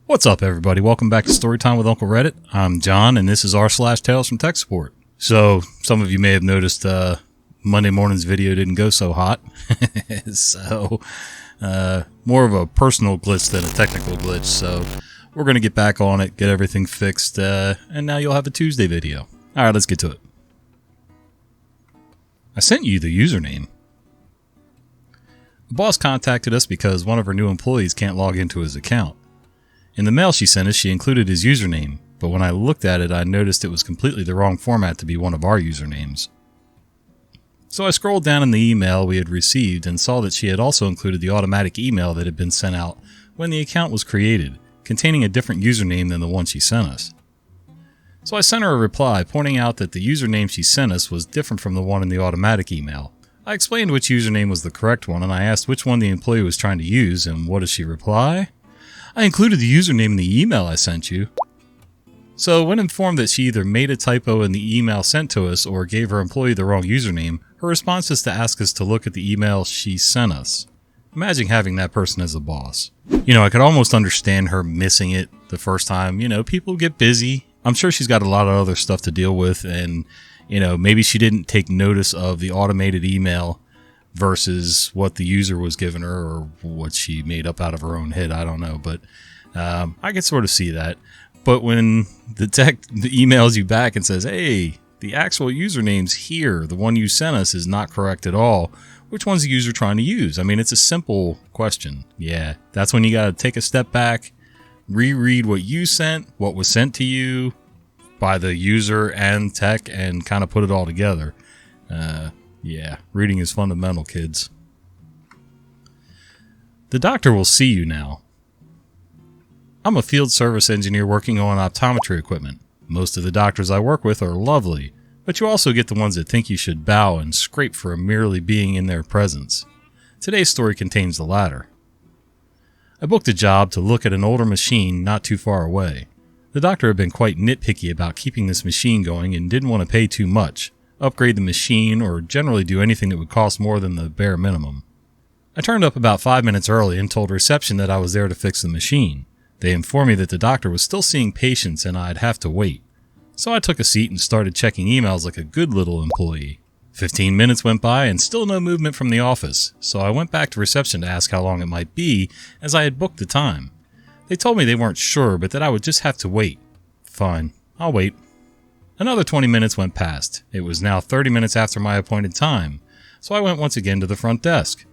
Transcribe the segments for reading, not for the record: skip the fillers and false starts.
What's up, everybody? Welcome back to Storytime with Uncle Reddit. I'm John, and this is r/Tales from Tech Support. So, some of you may have noticed Monday morning's video didn't go so hot. So, more of a personal glitch than a technical glitch. So, we're going to get back on it, get everything fixed, and now you'll have a Tuesday video. All right, let's get to it. I sent you the username. The boss contacted us because one of her new employees can't log into his account. In the mail she sent us, she included his username, but when I looked at it, I noticed it was completely the wrong format to be one of our usernames. So I scrolled down in the email we had received and saw that she had also included the automatic email that had been sent out when the account was created, containing a different username than the one she sent us. So I sent her a reply pointing out that the username she sent us was different from the one in the automatic email. I explained which username was the correct one, and I asked which one the employee was trying to use, and what does she reply? I included the username in the email I sent you. So when informed that she either made a typo in the email sent to us or gave her employee the wrong username, her response is to ask us to look at the email she sent us. Imagine having that person as a boss. I could almost understand her missing it the first time. People get busy. I'm sure she's got a lot of other stuff to deal with, and maybe she didn't take notice of the automated email versus what the user was giving her or what she made up out of her own head. I don't know, but I can sort of see that. But when the emails you back and says, hey, the actual username's here, the one you sent us is not correct at all, which one's the user trying to use? I mean, it's a simple question. Yeah, that's when you got to take a step back, reread what you sent, what was sent to you by the user and tech, and kind of put it all together. Yeah, reading is fundamental, kids. The doctor will see you now. I'm a field service engineer working on optometry equipment. Most of the doctors I work with are lovely, but you also get the ones that think you should bow and scrape for merely being in their presence. Today's story contains the latter. I booked a job to look at an older machine not too far away. The doctor had been quite nitpicky about keeping this machine going and didn't want to pay too much, upgrade the machine, or generally do anything that would cost more than the bare minimum. I turned up about 5 minutes early and told reception that I was there to fix the machine. They informed me that the doctor was still seeing patients and I'd have to wait. So I took a seat and started checking emails like a good little employee. 15 minutes went by and still no movement from the office, so I went back to reception to ask how long it might be, as I had booked the time. They told me they weren't sure, but that I would just have to wait. Fine, I'll wait. Another 20 minutes went past. It was now 30 minutes after my appointed time, so I went once again to the front desk.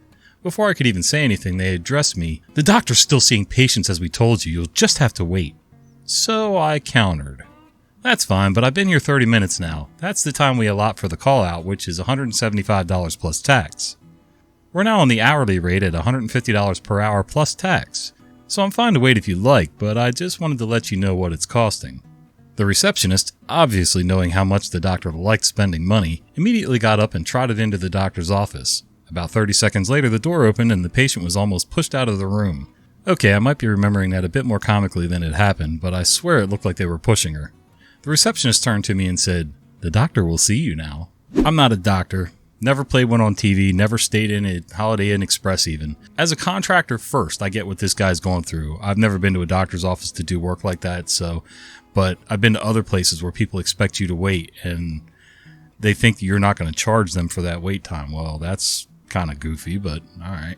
Before I could even say anything, they addressed me. The doctor's still seeing patients as we told you. You'll just have to wait. So I countered. That's fine, but I've been here 30 minutes now. That's the time we allot for the call-out, which is $175 plus tax. We're now on the hourly rate at $150 per hour plus tax. So I'm fine to wait if you like, but I just wanted to let you know what it's costing. The receptionist, obviously knowing how much the doctor liked spending money, immediately got up and trotted into the doctor's office. About 30 seconds later, the door opened and the patient was almost pushed out of the room. Okay, I might be remembering that a bit more comically than it happened, but I swear it looked like they were pushing her. The receptionist turned to me and said, "The doctor will see you now." I'm not a doctor. Never played one on TV, never stayed in a Holiday Inn Express even. As a contractor first, I get what this guy's going through. I've never been to a doctor's office to do work like that, but I've been to other places where people expect you to wait and they think you're not going to charge them for that wait time. Well, that's kind of goofy, but all right.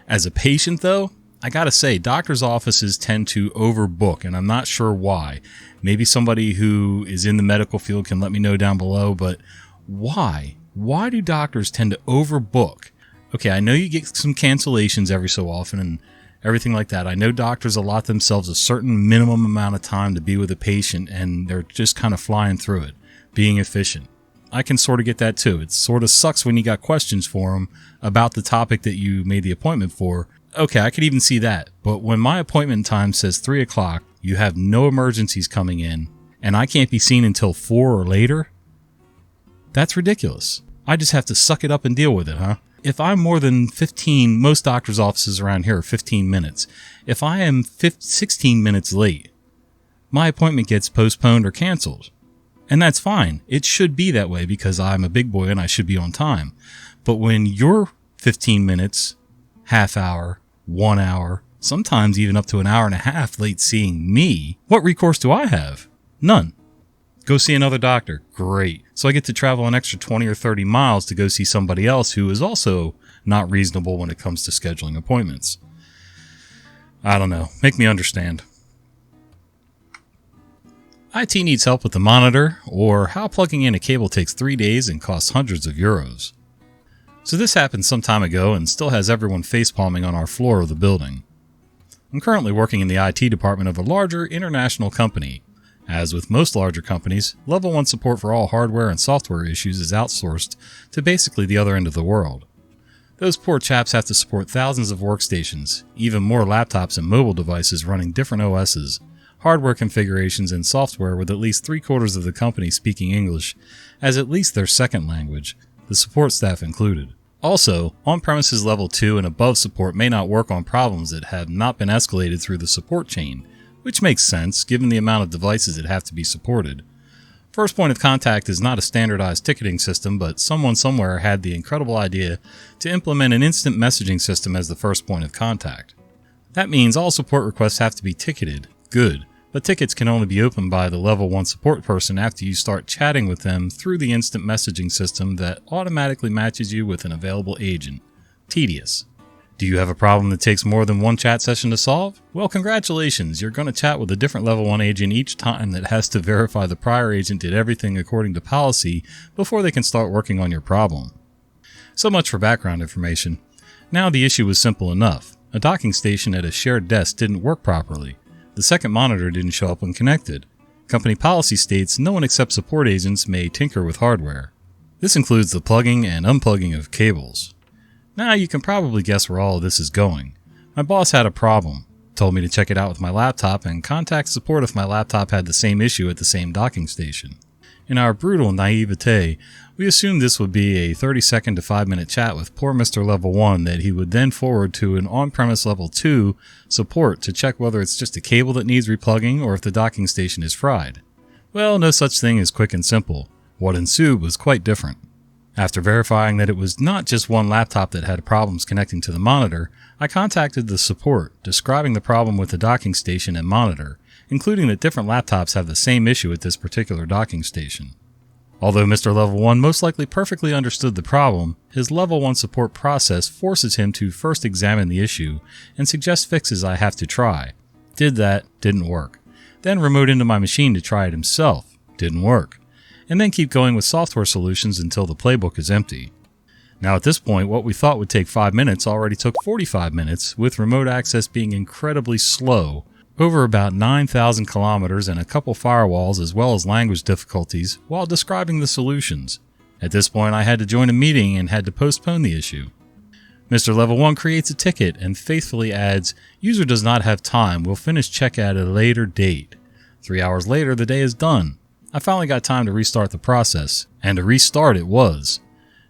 As a patient though, I gotta say, doctor's offices tend to overbook, and I'm not sure why. Maybe somebody who is in the medical field can let me know down below, but why? Why do doctors tend to overbook? Okay, I know you get some cancellations every so often and everything like that. I know doctors allot themselves a certain minimum amount of time to be with a patient, and they're just kind of flying through it, being efficient. I can sort of get that too. It sort of sucks when you got questions for them about the topic that you made the appointment for. Okay, I could even see that. But when my appointment time says 3 o'clock, you have no emergencies coming in, and I can't be seen until 4 or later? That's ridiculous. I just have to suck it up and deal with it, huh? If I'm more than 15, most doctor's offices around here are 15 minutes. If I am 16 minutes late, my appointment gets postponed or canceled. And that's fine. It should be that way because I'm a big boy and I should be on time. But when you're 15 minutes, half hour, 1 hour, sometimes even up to an hour and a half late seeing me, what recourse do I have? None. Go see another doctor. Great. So I get to travel an extra 20 or 30 miles to go see somebody else who is also not reasonable when it comes to scheduling appointments. I don't know. Make me understand. IT needs help with the monitor, or how plugging in a cable takes 3 days and costs hundreds of euros. So this happened some time ago and still has everyone facepalming on our floor of the building. I'm currently working in the IT department of a larger international company. As with most larger companies, Level 1 support for all hardware and software issues is outsourced to basically the other end of the world. Those poor chaps have to support thousands of workstations, even more laptops and mobile devices running different OSs, hardware configurations, and software with at least 3/4 of the company speaking English as at least their second language, the support staff included. Also, on-premises Level 2 and above support may not work on problems that have not been escalated through the support chain, which makes sense given the amount of devices that have to be supported. First point of contact is not a standardized ticketing system, but someone somewhere had the incredible idea to implement an instant messaging system as the first point of contact. That means all support requests have to be ticketed. Good. But tickets can only be opened by the Level 1 support person after you start chatting with them through the instant messaging system that automatically matches you with an available agent. Tedious. Do you have a problem that takes more than one chat session to solve? Well, congratulations, you're going to chat with a different Level 1 agent each time that has to verify the prior agent did everything according to policy before they can start working on your problem. So much for background information. Now the issue was simple enough. A docking station at a shared desk didn't work properly. The second monitor didn't show up when connected. Company policy states no one except support agents may tinker with hardware. This includes the plugging and unplugging of cables. Now you can probably guess where all of this is going. My boss had a problem, told me to check it out with my laptop and contact support if my laptop had the same issue at the same docking station. In our brutal naivete, we assumed this would be a 30-second to 5-minute chat with poor Mr. Level 1 that he would then forward to an on-premise Level 2 support to check whether it's just a cable that needs replugging or if the docking station is fried. Well, no such thing as quick and simple. What ensued was quite different. After verifying that it was not just one laptop that had problems connecting to the monitor, I contacted the support, describing the problem with the docking station and monitor, including that different laptops have the same issue at this particular docking station. Although Mr. Level 1 most likely perfectly understood the problem, his Level 1 support process forces him to first examine the issue and suggest fixes I have to try. Did that, didn't work. Then remote into my machine to try it himself, didn't work. And then keep going with software solutions until the playbook is empty. Now at this point, what we thought would take 5 minutes already took 45 minutes, with remote access being incredibly slow, over about 9,000 kilometers and a couple firewalls as well as language difficulties while describing the solutions. At this point I had to join a meeting and had to postpone the issue. Mr. Level 1 creates a ticket and faithfully adds, "User does not have time, we'll finish check at a later date." 3 hours later the day is done. I finally got time to restart the process, and a restart it was.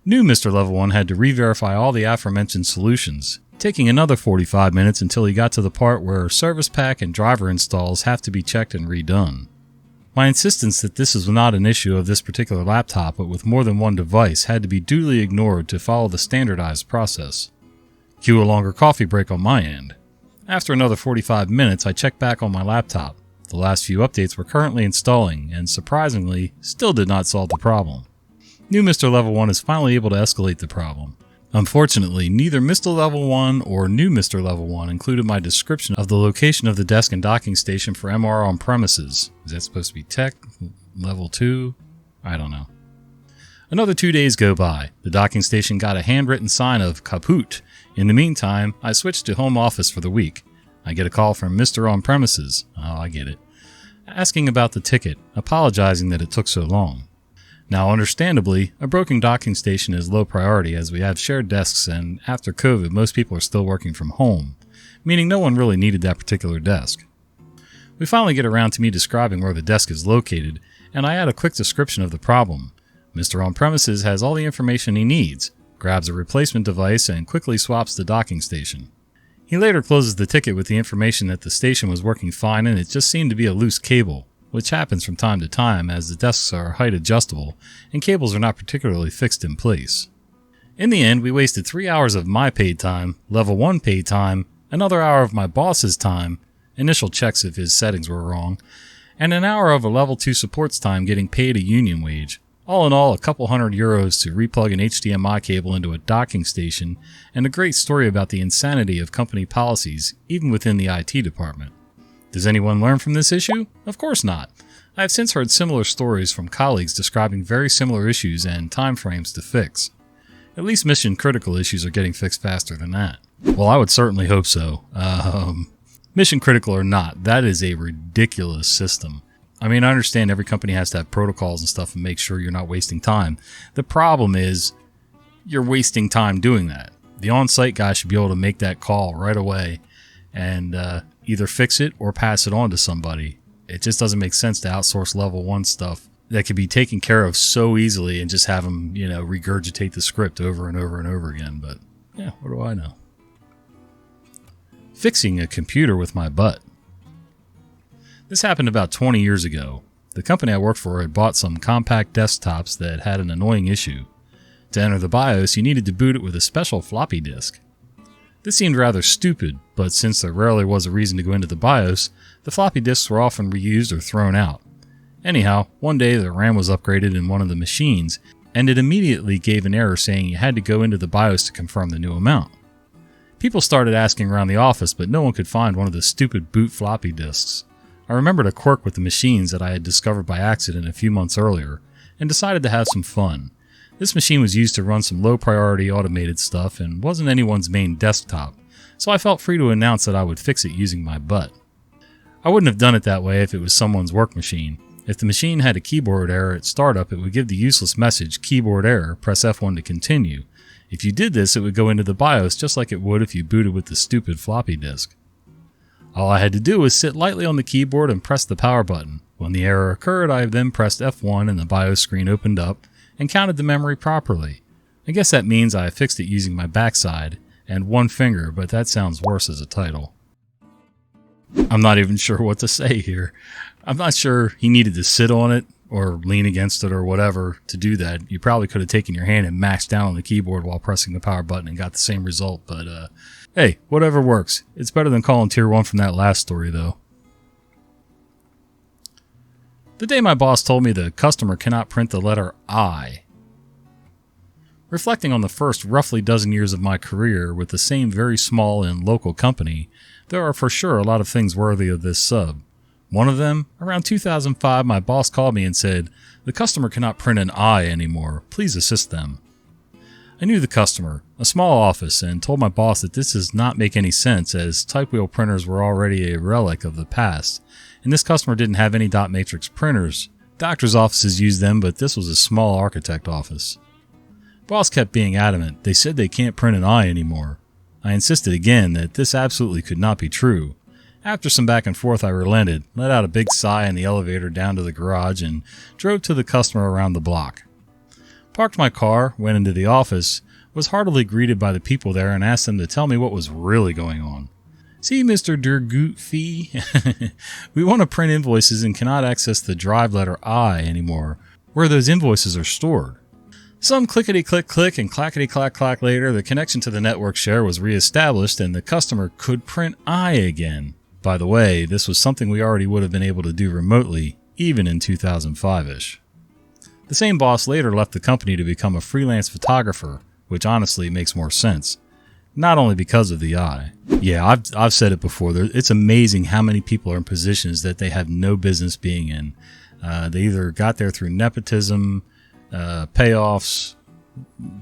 New Mr. Level 1 had to re-verify all the aforementioned solutions, taking another 45 minutes until he got to the part where service pack and driver installs have to be checked and redone. My insistence that this is not an issue of this particular laptop but with more than one device had to be duly ignored to follow the standardized process. Cue a longer coffee break on my end. After another 45 minutes I checked back on my laptop. The last few updates were currently installing and surprisingly still did not solve the problem. New Mr. Level 1 is finally able to escalate the problem. Unfortunately, neither Mr. Level 1 or new Mr. Level 1 included my description of the location of the desk and docking station for MR on premises. Is that supposed to be Tech? Level 2? I don't know. Another 2 days go by. The docking station got a handwritten sign of kaput. In the meantime, I switched to home office for the week. I get a call from Mr. On Premises. Oh, I get it. Asking about the ticket, apologizing that it took so long. Now, understandably, a broken docking station is low priority as we have shared desks and after COVID most people are still working from home, meaning no one really needed that particular desk. We finally get around to me describing where the desk is located, and I add a quick description of the problem. Mr. On Premises has all the information he needs, grabs a replacement device, and quickly swaps the docking station. He later closes the ticket with the information that the station was working fine and it just seemed to be a loose cable, which happens from time to time as the desks are height adjustable and cables are not particularly fixed in place. In the end, we wasted 3 hours of my paid time, Level 1 paid time, another hour of my boss's time, initial checks if his settings were wrong, and an hour of a level 2 support's time getting paid a union wage. All in all, a couple €100 to replug an HDMI cable into a docking station, and a great story about the insanity of company policies, even within the IT department. Does anyone learn from this issue? Of course not. I have since heard similar stories from colleagues describing very similar issues and timeframes to fix. At least mission-critical issues are getting fixed faster than that. Well, I would certainly hope so. Mission-critical or not, that is a ridiculous system. I mean, I understand every company has to have protocols and stuff and make sure you're not wasting time. The problem is you're wasting time doing that. The on-site guy should be able to make that call right away and either fix it or pass it on to somebody. It just doesn't make sense to outsource level 1 stuff that could be taken care of so easily and just have them, regurgitate the script over and over and over again. But yeah, what do I know? Fixing a computer with my butt. This happened about 20 years ago. The company I worked for had bought some compact desktops that had an annoying issue. To enter the BIOS, you needed to boot it with a special floppy disk. This seemed rather stupid, but since there rarely was a reason to go into the BIOS, the floppy disks were often reused or thrown out. Anyhow, one day the RAM was upgraded in one of the machines, and it immediately gave an error saying you had to go into the BIOS to confirm the new amount. People started asking around the office, but no one could find one of the stupid boot floppy disks. I remembered a quirk with the machines that I had discovered by accident a few months earlier, and decided to have some fun. This machine was used to run some low-priority automated stuff and wasn't anyone's main desktop, so I felt free to announce that I would fix it using my butt. I wouldn't have done it that way if it was someone's work machine. If the machine had a keyboard error at startup, it would give the useless message, keyboard error, press F1 to continue. If you did this, it would go into the BIOS just like it would if you booted with the stupid floppy disk. All I had to do was sit lightly on the keyboard and press the power button. When the error occurred, I then pressed F1 and the BIOS screen opened up and counted the memory properly. I guess that means I fixed it using my backside and one finger, but that sounds worse as a title. I'm not even sure what to say here. I'm not sure he needed to sit on it or lean against it or whatever to do that. You probably could have taken your hand and mashed down on the keyboard while pressing the power button and got the same result, but hey, whatever works. It's better than calling Tier 1 from that last story, though. The day my boss told me the customer cannot print the letter I. Reflecting on the first roughly dozen years of my career with the same very small and local company, there are for sure a lot of things worthy of this sub. One of them, around 2005, my boss called me and said, "The customer cannot print an I anymore. Please assist them." I knew the customer, a small office, and told my boss that this does not make any sense as type wheel printers were already a relic of the past, and this customer didn't have any dot matrix printers. Doctors' offices used them, but this was a small architect office. Boss kept being adamant. They said they can't print an I anymore. I insisted again that this absolutely could not be true. After some back and forth, I relented, let out a big sigh in the elevator down to the garage, and drove to the customer around the block. Parked my car, went into the office, was heartily greeted by the people there, and asked them to tell me what was really going on. "See, Mr. Dergoot-Fee, we want to print invoices and cannot access the drive letter I anymore, where those invoices are stored." Some clickety-click-click and clackety-clack-clack later, the connection to the network share was reestablished and the customer could print I again. By the way, this was something we already would have been able to do remotely, even in 2005-ish. The same boss later left the company to become a freelance photographer, which honestly makes more sense. Not only because of the I. Yeah, I've said it before. It's amazing how many people are in positions that they have no business being in. They either got there through nepotism, payoffs,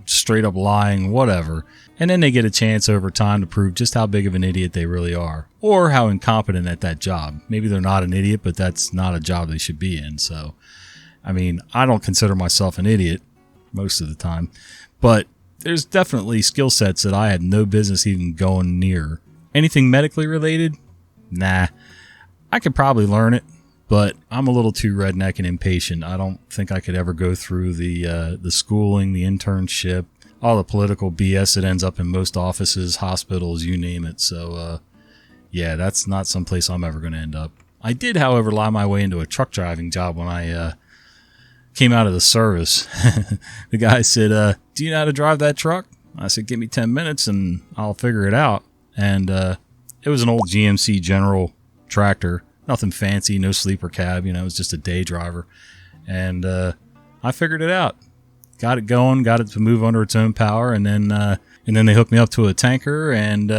straight up lying, whatever, and then they get a chance over time to prove just how big of an idiot they really are, or how incompetent at that job. Maybe they're not an idiot, but that's not a job they should be in. So, I mean, I don't consider myself an idiot most of the time, but there's definitely skill sets that I had no business even going near. Anything medically related? Nah. I could probably learn it, but I'm a little too redneck and impatient. I don't think I could ever go through the schooling, the internship, all the political BS that ends up in most offices, hospitals, you name it. So, yeah, that's not someplace I'm ever going to end up. I did, however, lie my way into a truck driving job when I came out of the service. The guy said, "Do you know how to drive that truck?" I said, "Give me 10 minutes and I'll figure it out." And It was an old GMC General tractor. Nothing fancy, no sleeper cab, it was just a day driver. And I figured it out. Got it going, got it to move under its own power, and then they hooked me up to a tanker, and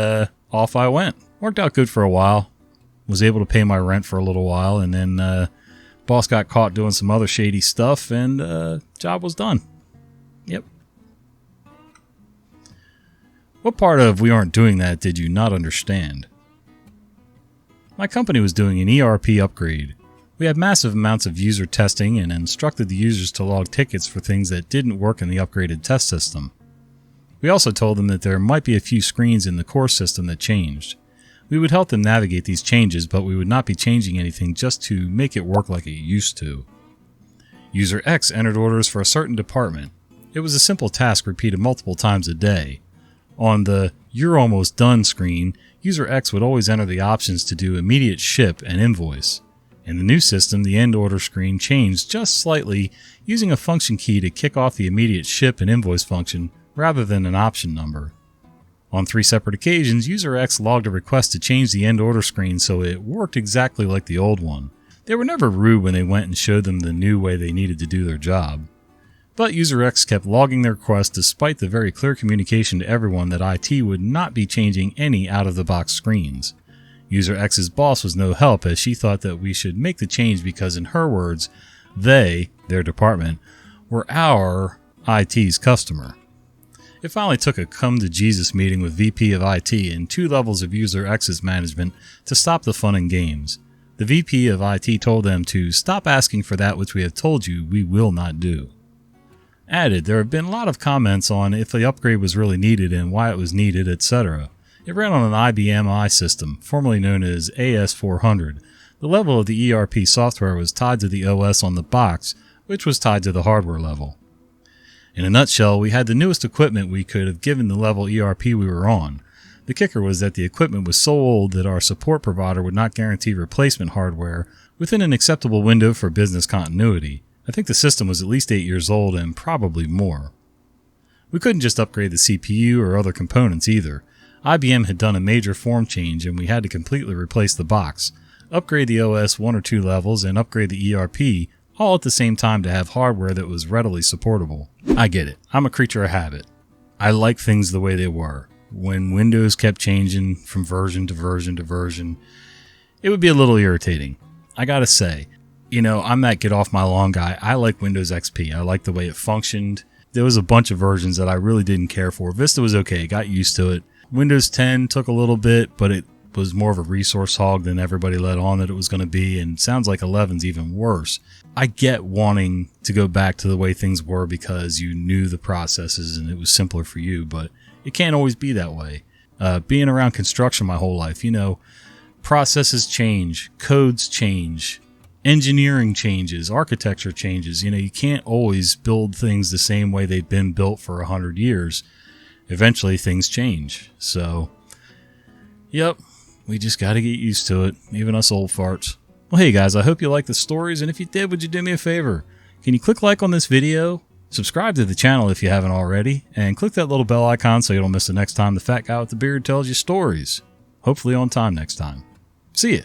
off I went. Worked out good for a while. Was able to pay my rent for a little while, and then boss got caught doing some other shady stuff, and job was done. Yep. What part of we aren't doing that did you not understand? My company was doing an ERP upgrade. We had massive amounts of user testing and instructed the users to log tickets for things that didn't work in the upgraded test system. We also told them that there might be a few screens in the core system that changed. We would help them navigate these changes, but we would not be changing anything just to make it work like it used to. User X entered orders for a certain department. It was a simple task repeated multiple times a day. On the "You're almost done" screen, User X would always enter the options to do immediate ship and invoice. In the new system, the end order screen changed just slightly, using a function key to kick off the immediate ship and invoice function rather than an option number. On 3 separate occasions, User X logged a request to change the end order screen so it worked exactly like the old one. They were never rude when they went and showed them the new way they needed to do their job. But User X kept logging their request despite the very clear communication to everyone that IT would not be changing any out-of-the-box screens. User X's boss was no help, as she thought that we should make the change because, in her words, they, their department, were our IT's customer. It finally took a come-to-Jesus meeting with VP of IT and 2 levels of User X's management to stop the fun and games. The VP of IT told them to stop asking for that which we have told you we will not do. Added, there have been a lot of comments on if the upgrade was really needed and why it was needed, etc. It ran on an IBM I system, formerly known as AS400. The level of the ERP software was tied to the OS on the box, which was tied to the hardware level. In a nutshell, we had the newest equipment we could have given the level ERP we were on. The kicker was that the equipment was so old that our support provider would not guarantee replacement hardware within an acceptable window for business continuity. I think the system was at least 8 years old and probably more. We couldn't just upgrade the CPU or other components either. IBM had done a major form change and we had to completely replace the box, upgrade the OS 1 or 2 levels, and upgrade the ERP all at the same time to have hardware that was readily supportable. I get it. I'm a creature of habit. I like things the way they were. When Windows kept changing from version to version to version, it would be a little irritating. I gotta say, I'm that get off my lawn guy. I like Windows XP. I like the way it functioned. There was a bunch of versions that I really didn't care for. Vista was okay. Got used to it. Windows 10 took a little bit, but it was more of a resource hog than everybody let on that it was going to be, and sounds like 11's even worse. I get wanting to go back to the way things were because you knew the processes and it was simpler for you, but it can't always be that way. Being around construction my whole life, processes change, codes change, engineering changes, architecture changes. You can't always build things the same way they've been built for 100 years. Eventually things change. So, yep, we just got to get used to it, even us old farts. Well, hey guys, I hope you liked the stories, and if you did, would you do me a favor? Can you click like on this video, subscribe to the channel if you haven't already, and click that little bell icon so you don't miss the next time the fat guy with the beard tells you stories. Hopefully on time next time. See ya.